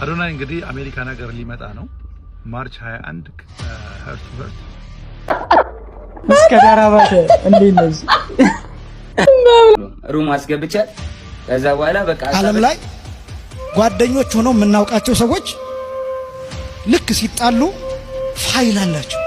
አዶናይ እንግዲህ አሜሪካ ነገር ሊመጣ ነው ማርች 21 ሀርት ሀርት እስከዳራባተ እንዴነዝ ሩም አስገብቻት ከዛ በኋላ በቃ ዓለም ላይ ጓደኞች ሆነው የምናውቃቸው ሰዎች ልክ ሲጣሉ ፋይል አላቸው።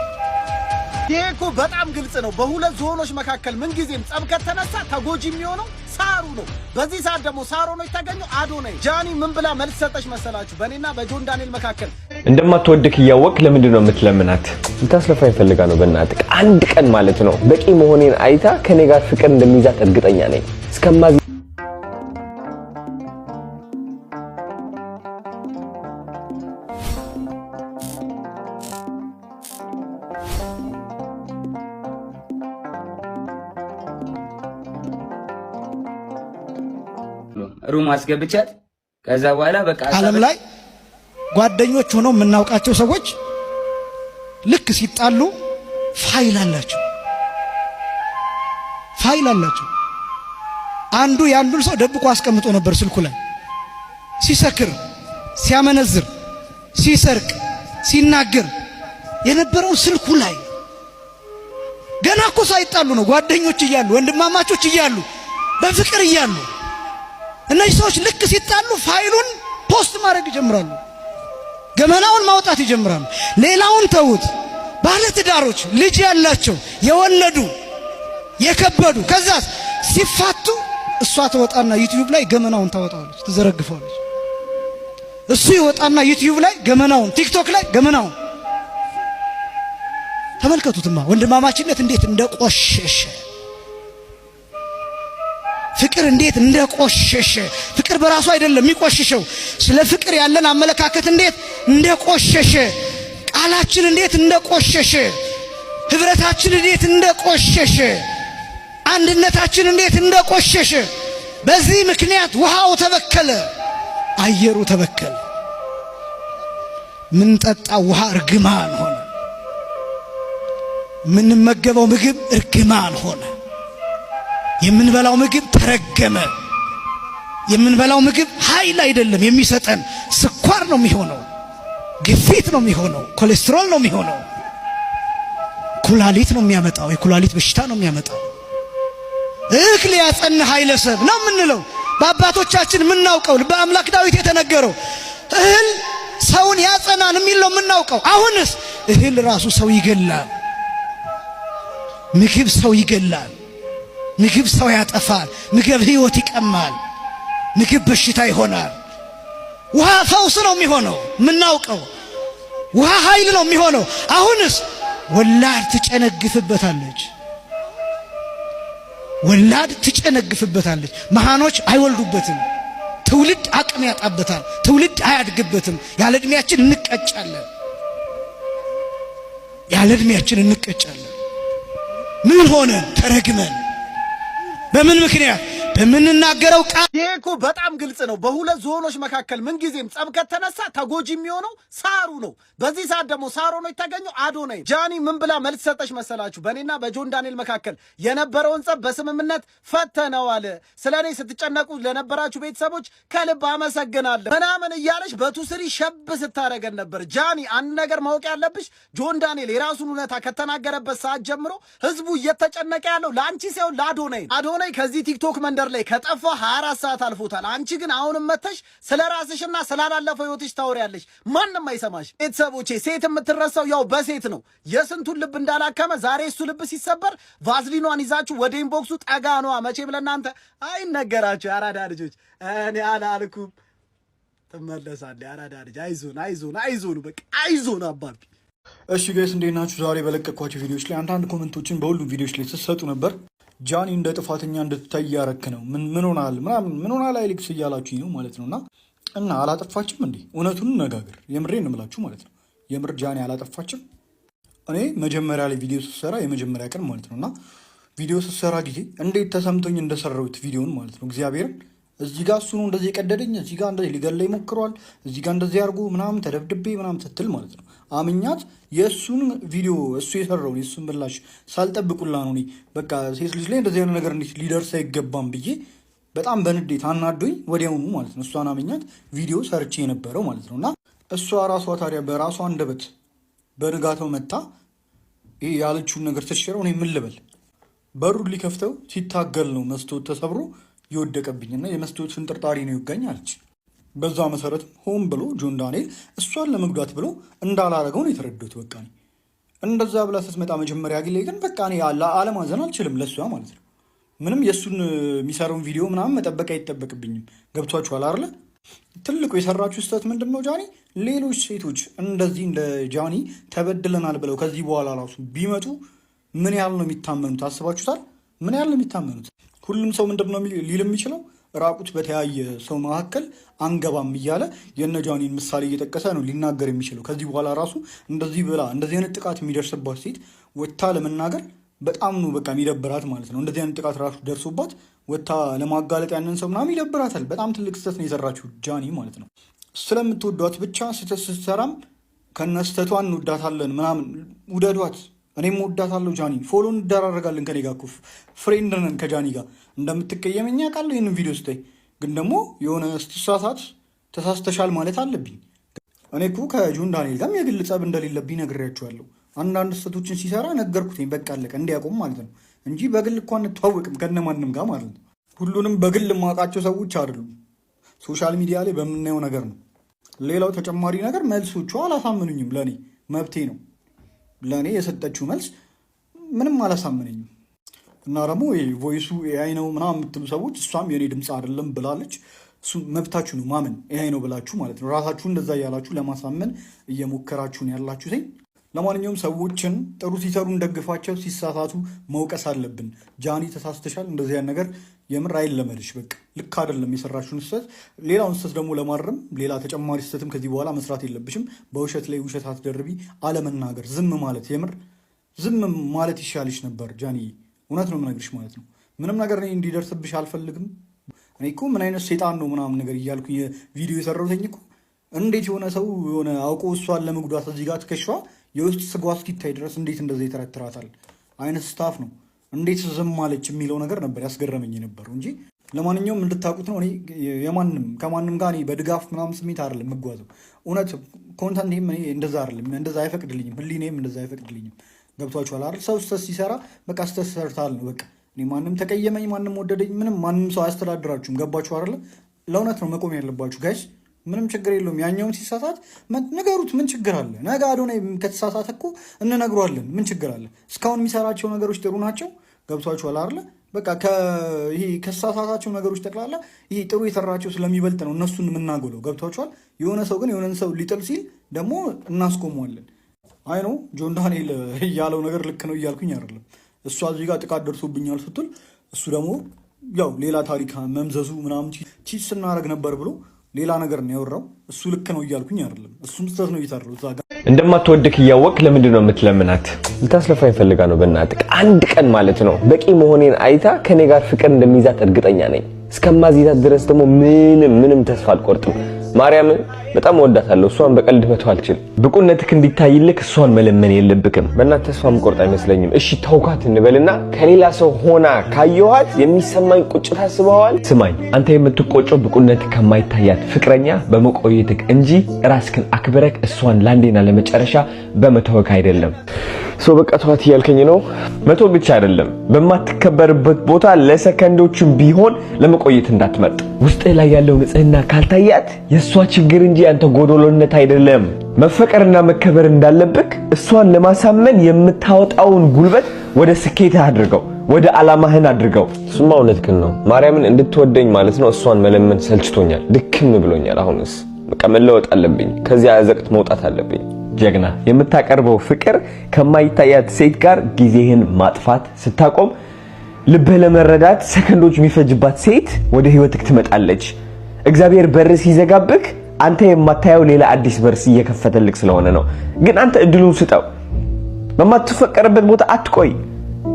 ይሄኮ በጣም ግልጽ ነው። በሁለት ዞኖች መካከል ምን ጊዜም ጸብ ከተነሳ ተጎጂ የሚሆነው ሳሩ ነው። በዚህ ሰዓት ደግሞ ሳሩ ነው የተገኘው አዶናይ። ጃኒ ምን ብላ መልስ ሰጠች መሰላችሁ? በእኔና በጆን ዳንኤል መካከል እንደማትወድክ እያወቅ ለምንድን ነው የምትለምናት? ልታስለፋኝ ፈልጋ ነው። በእናትህ አንድ ቀን ማለት ነው በቂ መሆኔን አይታ ከኔ ጋር ፍቅር እንደሚይዛት እርግጠኛ ነኝ። እስከማግ ሩም አስገብቻት ከዛ በኋላ በቃ ዓለም ላይ ጓደኞች ሆነው የምናውቃቸው ሰዎች ልክ ሲጣሉ ፋይል አላቸው። አንዱ ያንዱን ሰው ደብቆ አስቀምጦ ነበር ስልኩ ላይ ሲሰክር፣ ሲያመነዝር፣ ሲሰርቅ፣ ሲናገር የነበረው ስልኩ ላይ ገና እኮ ሳይጣሉ ነው ጓደኞች እያሉ ወንድማማቾች እያሉ በፍቅር እያሉ እነዚህ ሰዎች ልክ ሲጣሉ ፋይሉን ፖስት ማድረግ ይጀምራሉ። ገመናውን ማውጣት ይጀምራሉ። ሌላውን ተውት። ባለ ትዳሮች ልጅ ያላቸው የወለዱ የከበዱ ከዛስ ሲፋቱ እሷ ተወጣና ዩቲዩብ ላይ ገመናውን ታወጣለች፣ ትዘረግፈዋለች። እሱ ይወጣና ዩቲዩብ ላይ ገመናውን፣ ቲክቶክ ላይ ገመናውን። ተመልከቱትማ ወንድማማችነት እንዴት እንደቆሸሸ፣ ፍቅር እንዴት እንደቆሸሸ። ፍቅር በራሱ አይደለም የሚቆሽሸው፣ ስለ ፍቅር ያለን አመለካከት እንዴት እንደቆሸሸ፣ ቃላችን እንዴት እንደቆሸሸ፣ ህብረታችን እንዴት እንደቆሸሸ፣ አንድነታችን እንዴት እንደቆሸሸ። በዚህ ምክንያት ውሃው ተበከለ፣ አየሩ ተበከለ። ምን ጠጣ ውሃ እርግማን ሆነ፣ ምን መገበው ምግብ እርግማን ሆነ። የምንበላው ምግብ ተረገመ። የምንበላው ምግብ ኃይል አይደለም የሚሰጠን፣ ስኳር ነው የሚሆነው፣ ግፊት ነው የሚሆነው፣ ኮሌስትሮል ነው የሚሆነው፣ ኩላሊት ነው የሚያመጣው፣ የኩላሊት በሽታ ነው የሚያመጣው። እክል ያጸን ኃይለ ሰብ ነው የምንለው በአባቶቻችን የምናውቀው በአምላክ ዳዊት የተነገረው እህል ሰውን ያጸናን የሚል ነው የምናውቀው። አሁንስ እህል ራሱ ሰው ይገላል፣ ምግብ ሰው ይገላል፣ ምግብ ሰው ያጠፋል፣ ምግብ ህይወት ይቀማል፣ ምግብ በሽታ ይሆናል። ውሃ ፈውስ ነው የሚሆነው የምናውቀው፣ ውሃ ኃይል ነው የሚሆነው። አሁንስ ወላድ ትጨነግፍበታለች፣ ወላድ ትጨነግፍበታለች። መሃኖች አይወልዱበትም፣ ትውልድ አቅም ያጣበታል፣ ትውልድ አያድግበትም። ያለ እድሜያችን እንቀጫለን፣ ያለ እድሜያችን እንቀጫለን። ምን ሆነ? ተረግመን። በምን ምክንያት? በምንናገረው ቃል። ይሄኮ በጣም ግልጽ ነው። በሁለት ዞኖች መካከል ምን ጊዜም ጸብ ከተነሳ ተጎጂ የሚሆነው ሳሩ ነው። በዚህ ሰዓት ደግሞ ሳሩ ነው የተገኘው አዶናይ። ጃኒ ምን ብላ መልስ ሰጠች መሰላችሁ? በእኔና በጆን ዳንኤል መካከል የነበረውን ጸብ በስምምነት ፈተነዋል። ስለኔ ስትጨነቁ ለነበራችሁ ቤተሰቦች ከልብ አመሰግናለሁ ምናምን እያለች በቱስሪ ሸብ ስታረገን ነበር። ጃኒ አንድ ነገር ማወቅ ያለብሽ፣ ጆን ዳንኤል የራሱን እውነታ ከተናገረበት ሰዓት ጀምሮ ህዝቡ እየተጨነቀ ያለው ለአንቺ ሳይሆን ለአዶናይ። አዶናይ ከዚህ ቲክቶክ መንደር ላይ ከጠፋ 24 ሰዓት አልፎታል። አንቺ ግን አሁንም መተሽ ስለ ራስሽና ስላላለፈው ህይወትሽ ታወሪያለሽ። ማንንም አይሰማሽ። ቤተሰቦቼ ሴት የምትረሳው ያው በሴት ነው። የስንቱን ልብ እንዳላከመ ዛሬ እሱ ልብ ሲሰበር ቫዝሊኗን ይዛችሁ ወደ ኢንቦክሱ ጠጋኗ። መቼም ለእናንተ አይነገራችሁ የአራዳ ልጆች። እኔ አላልኩም ትመለሳለህ። የአራዳ ልጅ አይዞን በቃ አይዞን አባቢ። እሺ ጋይስ እንዴት ናችሁ? ዛሬ በለቀኳቸው ቪዲዮዎች ላይ አንዳንድ ኮሜንቶችን በሁሉም ቪዲዮዎች ላይ ስትሰጡ ነበር። ጃኒ እንደ ጥፋተኛ እንድትታይ ያረክ ነው። ምን ሆናል አይልክስ እያላችሁኝ ነው ማለት ነውና እና አላጠፋችም እንዴ? እውነቱን ነጋገር። የምሬን እንምላችሁ ማለት ነው። የምር ጃኒ አላጠፋችም። እኔ መጀመሪያ ላይ ቪዲዮ ስትሰራ የመጀመሪያ ቀን ማለት ነውና ቪዲዮ ስትሰራ ጊዜ እንዴት ተሰምቶኝ እንደሰራሁት ቪዲዮን ማለት ነው እግዚአብሔርን እዚህ ጋር እሱ ነው እንደዚህ የቀደደኝ፣ እዚህ ጋር እንደዚህ ሊገለኝ ሞክሯል፣ እዚህ ጋር እንደዚህ አድርጎ ምናምን ተደብድቤ ምናምን ስትል ማለት ነው አምኛት የእሱን ቪዲዮ እሱ የሰራውን የእሱን ምላሽ ሳልጠብቁላ ነው እኔ በቃ ሴት ልጅ ላይ እንደዚህ አይነት ነገር እንዴት ሊደርስ አይገባም ብዬ በጣም በንዴት አናዶኝ ወዲያውኑ ማለት ነው እሷን አመኛት ቪዲዮ ሰርቼ የነበረው ማለት ነው። እና እሷ ራሷ ታዲያ በራሷ አንደበት በንጋታው መታ ይሄ ያለችውን ነገር ስትሽረው እኔ ምን ልበል? በሩን ሊከፍተው ሲታገል ነው መስታወት ተሰብሮ የወደቀብኝና የመስታወት ፍንጥርጣሪ ነው ይወጋኝ አለች። በዛ መሰረት ሆን ብሎ ጆን ዳንኤል እሷን ለመጉዳት ብሎ እንዳላረገው ነው የተረዳሁት። በቃ እንደዛ ብላ ስትመጣ መጀመሪያ ግን በቃ እኔ አለማዘን አልችልም ለሷ ማለት ነው። ምንም የእሱን የሚሰራውን ቪዲዮ ምናምን መጠበቅ አይጠበቅብኝም። ገብቷችኋል አይደለ? ትልቁ የሰራችሁ ስህተት ምንድን ነው? ጃኒ ሌሎች ሴቶች እንደዚህ እንደ ጃኒ ተበድለናል ብለው ከዚህ በኋላ ራሱ ቢመጡ ምን ያህል ነው የሚታመኑት? አስባችሁታል? ምን ያህል ነው የሚታመኑት? ሁሉም ሰው ምንድን ነው ሊል የሚችለው? ራቁት በተያየ ሰው መካከል አንገባም እያለ የነ ጃኒን ምሳሌ እየጠቀሰ ነው ሊናገር የሚችለው። ከዚህ በኋላ ራሱ እንደዚህ ብላ እንደዚህ አይነት ጥቃት የሚደርስባት ሴት ወጥታ ለመናገር በጣም ነው በቃ የሚደብራት ማለት ነው። እንደዚህ አይነት ጥቃት ራሱ ደርሶባት ወጥታ ለማጋለጥ ያንን ሰው ምናምን ይደብራታል። በጣም ትልቅ ስህተት ነው የሰራችው ጃኒ ማለት ነው። ስለምትወዷት ብቻ ስህተት ስትሰራም ከነ ስህተቷ እንወዳታለን ምናምን ውደዷት። እኔም ወዳታለሁ ጃኒ፣ ፎሎ እንደራረጋለን። ከኔ ጋር እኮ ፍሬንድ ነን ከጃኒ ጋር። እንደምትቀየመኝ አውቃለሁ ይህንን ቪዲዮ ስታይ፣ ግን ደግሞ የሆነ ስትሳሳት ተሳስተሻል ማለት አለብኝ። እኔ እኮ ከጆን ዳንኤል ጋርም የግል ጸብ እንደሌለብኝ ነግሬያቸዋለሁ። አንዳንድ ስህተቶችን ሲሰራ ነገርኩትኝ፣ በቃ አለቀ፣ እንዲያቆም ማለት ነው እንጂ በግል እኮ አንተዋወቅም ከነማንም ጋር ማለት ነው። ሁሉንም በግል የማውቃቸው ሰዎች አይደሉም፣ ሶሻል ሚዲያ ላይ በምናየው ነገር ነው። ሌላው ተጨማሪ ነገር መልሶቹ አላሳምኑኝም። ለእኔ መብቴ ነው። ለእኔ የሰጠችው መልስ ምንም አላሳመነኝም። እና ደግሞ ቮይሱ ኤአይ ነው ምናምን የምትሉ ሰዎች እሷም የእኔ ድምፅ አይደለም ብላለች። እሱ መብታችሁ ነው ማመን ኤአይ ነው ብላችሁ ማለት ነው። ራሳችሁ እንደዛ እያላችሁ ለማሳመን እየሞከራችሁን ያላችሁ ሴ ለማንኛውም ሰዎችን ጥሩ ሲሰሩ እንደግፋቸው፣ ሲሳሳቱ መውቀስ አለብን። ጃኒ ተሳስተሻል፣ እንደዚህ ያን ነገር የምር አይለመድሽ። በቃ ልክ አይደለም የሰራችሁን ስህተት። ሌላውን ስህተት ደግሞ ለማረም ሌላ ተጨማሪ ስህተትም ከዚህ በኋላ መስራት የለብሽም። በውሸት ላይ ውሸት አትደርቢ። አለመናገር፣ ዝም ማለት፣ የምር ዝም ማለት ይሻልሽ ነበር ጃኒ። እውነት ነው የምነግርሽ ማለት ነው። ምንም ነገር እኔ እንዲደርስብሽ አልፈልግም። እኔ እኮ ምን አይነት ሴጣን ነው ምናምን ነገር እያልኩ የቪዲዮ የሰራሁትኝ እኮ እንዴት የሆነ ሰው የሆነ አውቆ እሷን ለመጉዳት እዚህ ጋር ትከሻዋ የውስጥ ስጓ እስኪታይ ድረስ እንዴት እንደዚህ ይተረትራታል አይነት ስታፍ ነው። እንዴት ዝም ማለች የሚለው ነገር ነበር ያስገረመኝ የነበረው እንጂ ለማንኛውም እንድታውቁት ነው። እኔ ከማንም ጋር በድጋፍ ምናምን ስሜት አይደለም የምጓዘው። እውነት ኮንተንቴም እንደዛ አይደለም፣ እንደዛ አይፈቅድልኝም፣ ህሊኔም እንደዛ አይፈቅድልኝም። ገብቷችኋል አይደል? ሰው ስተት ሲሰራ በቃ ስተት ሰርታል ነው በቃ። እኔ ማንም ተቀየመኝ ማንም ወደደኝ ምንም ማንም ሰው አያስተዳድራችሁም። ገባችሁ አይደለ? ለእውነት ነው መቆም ያለባችሁ ጋይስ። ምንም ችግር የለውም። ያኛውን ሲሳሳት ነገሩት። ምን ችግር አለ? ነገ አዶናይ ከተሳሳተ እኮ እንነግሯለን። ምን ችግር አለ? እስካሁን የሚሰራቸው ነገሮች ጥሩ ናቸው። ገብቷችኋል አይደለ? በቃ ይሄ ከተሳሳታቸው ነገሮች ጠቅላላ ይሄ ጥሩ የሰራቸው ስለሚበልጥ ነው እነሱን የምናጎለው። ገብቷችኋል? የሆነ ሰው ግን የሆነን ሰው ሊጥል ሲል ደግሞ እናስቆመዋለን። አይ ነው ጆን ዳንኤል ያለው ነገር ልክ ነው እያልኩኝ አይደለም። እሷ እዚህ ጋር ጥቃት ደርሶብኛል ስትል እሱ ደግሞ ያው ሌላ ታሪክ መምዘዙ ምናምን ቺት ስናደርግ ነበር ብሎ ሌላ ነገር ነው ያወራው። እሱ ልክ ነው እያልኩኝ አይደለም። እሱም ስህተት ነው እየሰራው እዛ ጋር። እንደማትወድክ እያወቅህ ለምንድን ነው የምትለምናት? ልታስለፋኝ ፈልጋ ነው። በእናትህ አንድ ቀን ማለት ነው በቂ መሆኔን አይታ ከኔ ጋር ፍቅር እንደሚይዛት እርግጠኛ ነኝ። እስከማዚታት ድረስ ደግሞ ምንም ተስፋ አልቆርጥም። ማርያምን በጣም ወዳታለሁ። እሷን በቀልድ መተው አልችልም። ብቁነትክ እንዲታይልክ እሷን መለመን የለብክም። በእናትህ ተስፋ መቆርጥ አይመስለኝም። እሺ ተውካት እንበልና ከሌላ ሰው ሆና ካየኋት የሚሰማኝ ቁጭት አስበዋል? ስማኝ፣ አንተ የምትቆጨው ብቁነትክ ከማይታያት ፍቅረኛ በመቆየትክ እንጂ ራስክን አክብረክ እሷን ላንዴና ለመጨረሻ በመተውክ አይደለም። ሰው በቃ ተዋት እያልከኝ ነው? መቶ ብቻ አይደለም በማትከበርበት ቦታ ለሰከንዶችም ቢሆን ለመቆየት እንዳትመርጥ። ውስጥ ላይ ያለው ንጽህና ካልታያት የሷ ችግር እንጂ አንተ ጎዶሎነት አይደለም። መፈቀርና መከበር እንዳለብክ እሷን ለማሳመን የምታወጣውን ጉልበት ወደ ስኬትህ አድርገው፣ ወደ ዓላማህን አድርገው። እሱማ እውነትህን ነው። ማርያምን እንድትወደኝ ማለት ነው እሷን መለመን ሰልችቶኛል፣ ድክም ብሎኛል። አሁንስ በቃ መለወጥ አለብኝ። ከዚያ አዘቅት መውጣት አለብኝ። ጀግና የምታቀርበው ፍቅር ከማይታያት ሴት ጋር ጊዜህን ማጥፋት ስታቆም ልብህ ለመረዳት ሰከንዶች የሚፈጅባት ሴት ወደ ህይወትክ ትመጣለች። እግዚአብሔር በር ሲዘጋብክ አንተ የማታየው ሌላ አዲስ በር እየከፈተልክ ስለሆነ ነው። ግን አንተ እድሉን ስጠው። በማትፈቀርበት ቦታ አትቆይ።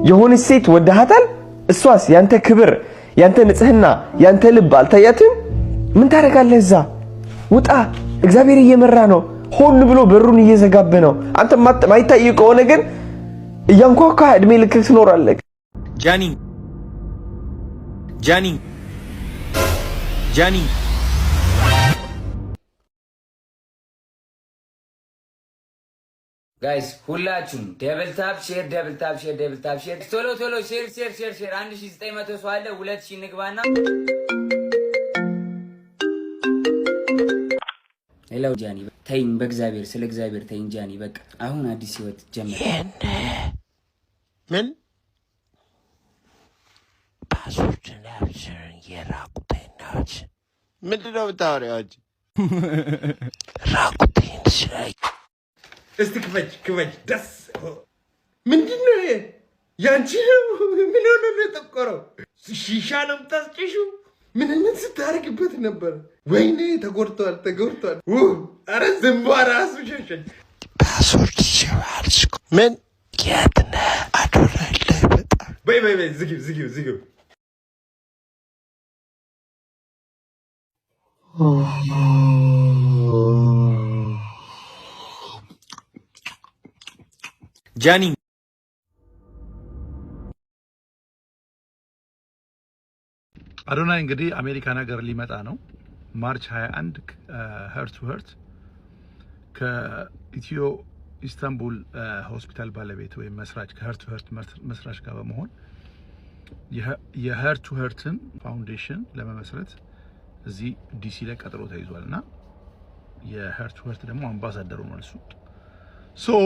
የሆነ ሴት ወደሃታል፣ እሷስ ያንተ ክብር፣ ያንተ ንጽህና፣ ያንተ ልብ አልታያትም? ምን ታደርጋለህ? እዛ ውጣ። እግዚአብሔር እየመራ ነው። ሆን ብሎ በሩን እየዘጋበ ነው። አንተ ማይታይ ከሆነ ግን እያንኳኳ እድሜ ልክ ትኖራለህ። ጃኒ ጃኒ ጋይስ ሁላችሁም ደብል ታፕ ሼር ቶሎ ሼር 1900 ሰው አለ 2000 ንግባና ሄሎ ጃኒ ተይኝ በእግዚአብሔር ስለ እግዚአብሔር ተይኝ ጃኒ በቃ አሁን አዲስ ህይወት ጀመረ ምን ፓስወርድና አብሽርን የራቁቴናች ምንድነው የምታወሪያዎች ራቁቴን ስላይ እስቲ ክፈች ደስ ምንድነው ያንቺ ነው ምን ሆነ ነው ተቆረው ሺሻ ነው የምታስጭሽው ምን ስታረግበት ነበር ወይኔ ተጎርቷል አረ ዝምባ ራሱ ሸሸኝ ፓስወርድ ሲዋልስ ምን ያትና አዶራይ ላይ በጣም በይ ዝጊው ጃኒ አዶናይ እንግዲህ አሜሪካን ሀገር ሊመጣ ነው ማርች 21 ሄርት ቱ ሄርት ከኢትዮ ኢስታንቡል ሆስፒታል ባለቤት ወይም መስራች ከሄርት ቱ ሄርት መስራች ጋር በመሆን የሄርት ቱ ሄርትን ፋውንዴሽን ለመመስረት እዚህ ዲሲ ላይ ቀጥሮ ተይዟልና የሄርት ቱ ሄርት ደግሞ አምባሳደሩ ነው እሱ ሶ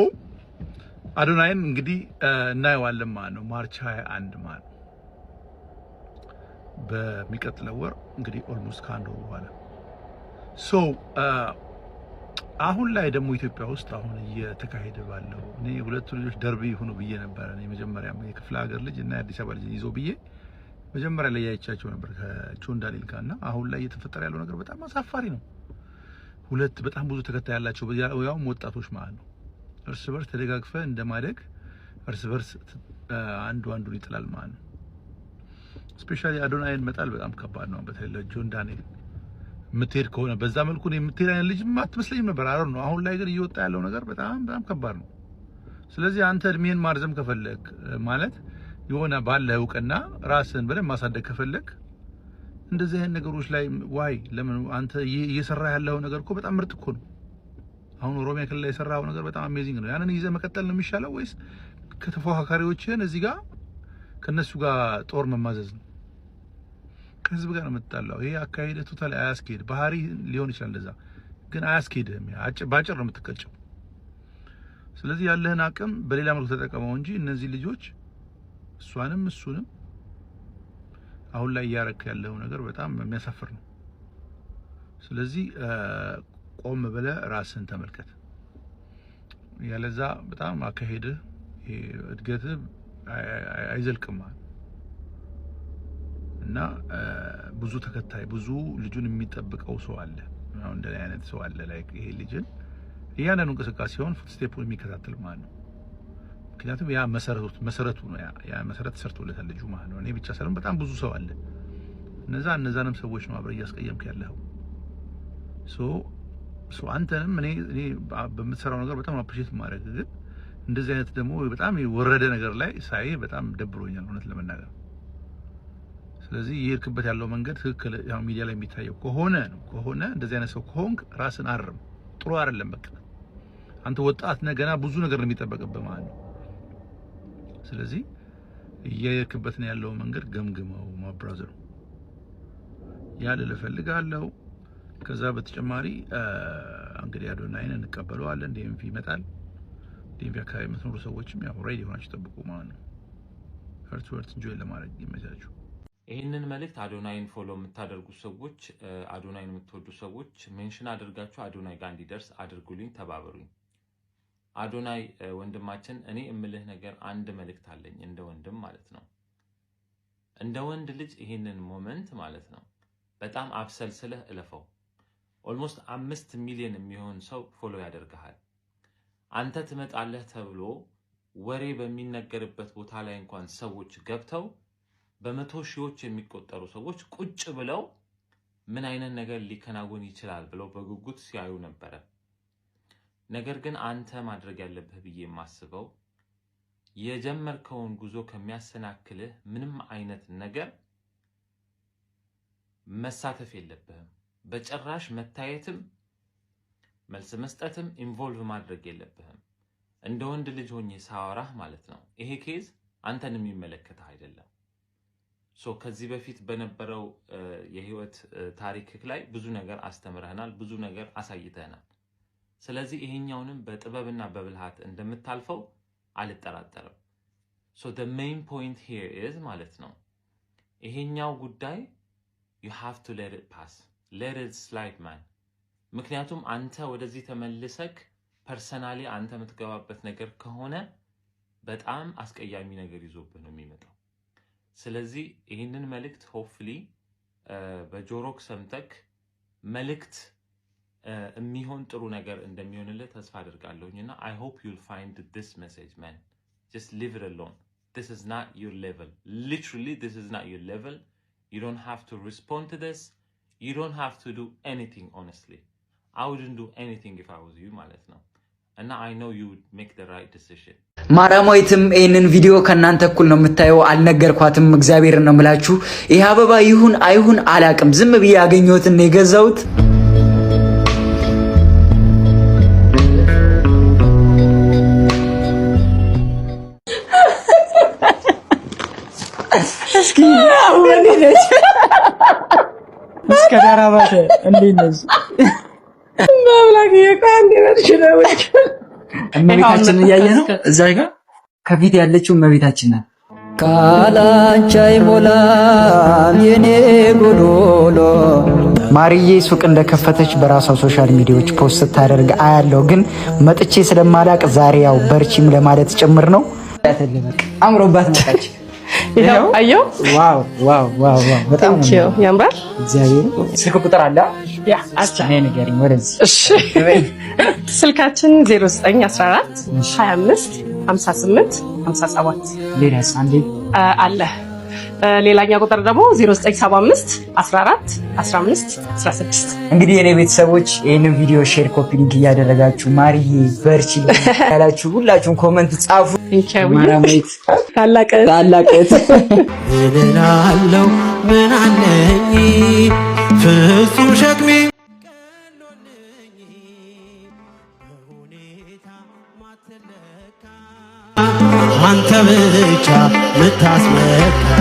አዶናይን እንግዲህ እናየዋለን ማለት ነው ማርች 21 ማለት ነው በሚቀጥለው ወር እንግዲህ ኦልሞስት ካንዶ በኋላ ሶ አሁን ላይ ደግሞ ኢትዮጵያ ውስጥ አሁን እየተካሄደ ባለው እኔ ሁለቱ ልጆች ደርቢ ሆኖ ብዬ ነበር እኔ መጀመሪያ የክፍለ ሀገር ልጅ እና የአዲስ አበባ ልጅ ይዞ ብዬ መጀመሪያ ላይ ያይቻቸው ነበር ከጆን ዳንኤል ጋርና አሁን ላይ እየተፈጠረ ያለው ነገር በጣም አሳፋሪ ነው ሁለት በጣም ብዙ ተከታይ ያላቸው ያውም ወጣቶች ማለት ነው እርስ በርስ ተደጋግፈ እንደማደግ እርስ በርስ አንዱን ይጥላል ማለት ነው ስፔሻሊ አዶናይን መጣል በጣም ከባድ ነው በተለይ ለጆን ዳንኤል ምትሄድ ከሆነ በዛ መልኩ ነው የምትሄድ አይነት ልጅ አትመስለኝም ነበር አሁን ነው አሁን ላይ ግን እየወጣ ያለው ነገር በጣም ከባድ ነው ስለዚህ አንተ እድሜን ማርዘም ከፈለክ ማለት የሆነ ባለ እውቅና ራስን በደንብ ማሳደግ ከፈለክ እንደዚህ አይነት ነገሮች ላይ ዋይ ለምን አንተ እየሰራ ያለው ነገር እኮ በጣም ምርጥ እኮ ነው አሁን ኦሮሚያ ክልል ላይ የሰራው ነገር በጣም አሜዚንግ ነው ያንን ይዘህ መቀጠል ነው የሚሻለው ወይስ ከተፎካካሪዎችን እዚህ ጋር ከነሱ ጋር ጦር መማዘዝ ነው ከህዝብ ጋር መጣላው ይሄ አካሄደ ቶታሊ አያስኬድ ባህሪ ሊሆን ይችላል እንደዛ ግን አያስኬድም ባጭር ነው የምትቀጨው ስለዚህ ያለህን አቅም በሌላ መልኩ ተጠቀመው እንጂ እነዚህ ልጆች እሷንም እሱንም አሁን ላይ ያረክ ያለው ነገር በጣም የሚያሳፍር ነው ስለዚህ ቆም ብለህ ራስን ተመልከት ያለዛ በጣም አካሄደ እድገት አይዘልቅም እና ብዙ ተከታይ ብዙ ልጁን የሚጠብቀው ሰው አለ አሁን እንደዚህ አይነት ሰው አለ ላይክ ይሄ ልጅን ያንን እንቅስቃሴ ሲሆን ፉትስቴፑን የሚከታተል ማለት ነው ምክንያቱም ያ መሰረቱ ነው ያ መሰረት ሰርቶለታል ልጁ ማለት ነው እኔ ብቻ ሳይሆን በጣም ብዙ ሰው አለ እነዛንም ሰዎች ነው አብረህ እያስቀየምክ ያለው ሶ አንተንም እኔ በምትሰራው ነገር በጣም አፕሪሺየት ማድረግ ግን እንደዚህ አይነት ደግሞ በጣም የወረደ ነገር ላይ ሳይ በጣም ደብሮኛል እውነት ለመናገር ስለዚህ የሄድክበት ያለው መንገድ ትክክል ያው ሚዲያ ላይ የሚታየው ከሆነ እንደዚህ አይነት ሰው ከሆንክ ራስን አርም ጥሩ አይደለም በቃ አንተ ወጣት ነህ ገና ብዙ ነገር ነው የሚጠበቅብህ ማለት ነው ስለዚህ የሄድክበት ነው ያለው መንገድ ገምግመው ማብራዘሩ ያለ ለፈልጋለሁ ከዛ በተጨማሪ እንግዲህ አዶናይን እንቀበለዋለን ዲኤምቪ ይመጣል ዲኤምቪ አካባቢ የምትኖሩ ሰዎችም ያው ሬዲ ሆናችሁ ጠብቁ ማለት ነው ሄርት ቱ ሄርት ኢንጆይ ለማድረግ ይመቻችሁ ይህንን መልእክት አዶናይን ፎሎ የምታደርጉ ሰዎች አዶናይን የምትወዱ ሰዎች ሜንሽን አድርጋችሁ አዶናይ ጋር እንዲደርስ አድርጉልኝ ተባበሩኝ አዶናይ ወንድማችን እኔ እምልህ ነገር አንድ መልእክት አለኝ እንደ ወንድም ማለት ነው እንደ ወንድ ልጅ ይህንን ሞመንት ማለት ነው በጣም አብሰልስለህ እለፈው ኦልሞስት 5 ሚሊዮን የሚሆን ሰው ፎሎ ያደርጋል አንተ ትመጣለህ ተብሎ ወሬ በሚነገርበት ቦታ ላይ እንኳን ሰዎች ገብተው በመቶ ሺዎች የሚቆጠሩ ሰዎች ቁጭ ብለው ምን አይነት ነገር ሊከናወን ይችላል ብለው በጉጉት ሲያዩ ነበር ነገር ግን አንተ ማድረግ ያለብህ ብዬ የማስበው የጀመርከውን ጉዞ ከሚያሰናክልህ ምንም አይነት ነገር መሳተፍ የለብህም። በጭራሽ መታየትም መልስ መስጠትም ኢንቮልቭ ማድረግ የለብህም። እንደ ወንድ ልጅ ሆኜ ሳወራህ ማለት ነው። ይሄ ኬዝ አንተን የሚመለከትህ አይደለም። ሶ ከዚህ በፊት በነበረው የህይወት ታሪክ ላይ ብዙ ነገር አስተምረህናል፣ ብዙ ነገር አሳይተህናል። ስለዚህ ይሄኛውንም በጥበብና በብልሃት እንደምታልፈው አልጠራጠርም። ሶ the main point here is ማለት ነው ይሄኛው ጉዳይ you have to let it pass, let it slide man። ምክንያቱም አንተ ወደዚህ ተመልሰክ ፐርሰናሊ አንተ የምትገባበት ነገር ከሆነ በጣም አስቀያሚ ነገር ይዞብህ ነው የሚመጣው። ስለዚህ ይህንን መልእክት ሆፕፉሊ በጆሮክ ሰምተክ መልእክት የሚሆን ጥሩ ነገር እንደሚሆንልህ ተስፋ አደርጋለሁኝና I hope you'll find this message man. Just leave it alone. This is not your level. Literally this is not your level. You don't have to respond to this. You don't have to do anything honestly. I wouldn't do anything if I was you ማለት ነው። እና I know you would make the right decision. ማራማዊትም ይሄንን ቪዲዮ ከናንተ እኩል ነው የምታየው። አልነገርኳትም፣ እግዚአብሔር ነው የምላችሁ። ይሄ አበባ ይሁን አይሁን አላቅም፣ ዝም ብዬ ያገኘሁትን ነው የገዛሁት። እስኪ ወንድ ነች እስከ ዳራባተ እንዴት ነሽ? ማምላክ የቃንዴ ወርሽ ነው። እመቤታችን እያየ ነው እዛ ጋር ከፊት ያለችው እመቤታችን ናት። ካላንቻ ይሞላል የኔ ጎዶሎ። ማርዬ ሱቅ እንደከፈተች በራሷ ሶሻል ሚዲያዎች ፖስት ታደርግ አያለው፣ ግን መጥቼ ስለማላቅ ዛሬ ያው በርቺም ለማለት ጭምር ነው። አምሮባት መጣች። ይሄው አየው። ዋው ዋው ዋው ዋው በጣም ያምራል። እግዚአብሔር ስልክ ቁጥር አለ ያ አስቻ ንገሪኝ ወደዚህ። እሺ ስልካችን 0914 25 58 57 ሌላስ አንዴ አለ። ሌላኛ ቁጥር ደግሞ 0975 14 15 16። እንግዲህ የኔ ቤተሰቦች ይሄንን ቪዲዮ ሼር፣ ኮፒ ሊንክ እያደረጋችሁ ማርዬ በርቺ ያላችሁ ሁላችሁም ኮሜንት ጻፉ። ማራማዊት ታላቀት እልላለሁ ምን አለኝ ፍጹም ሸክሜ ቀሎልኝ በሁኔታ ማትለካ አንተ ብቻ ምታስመካ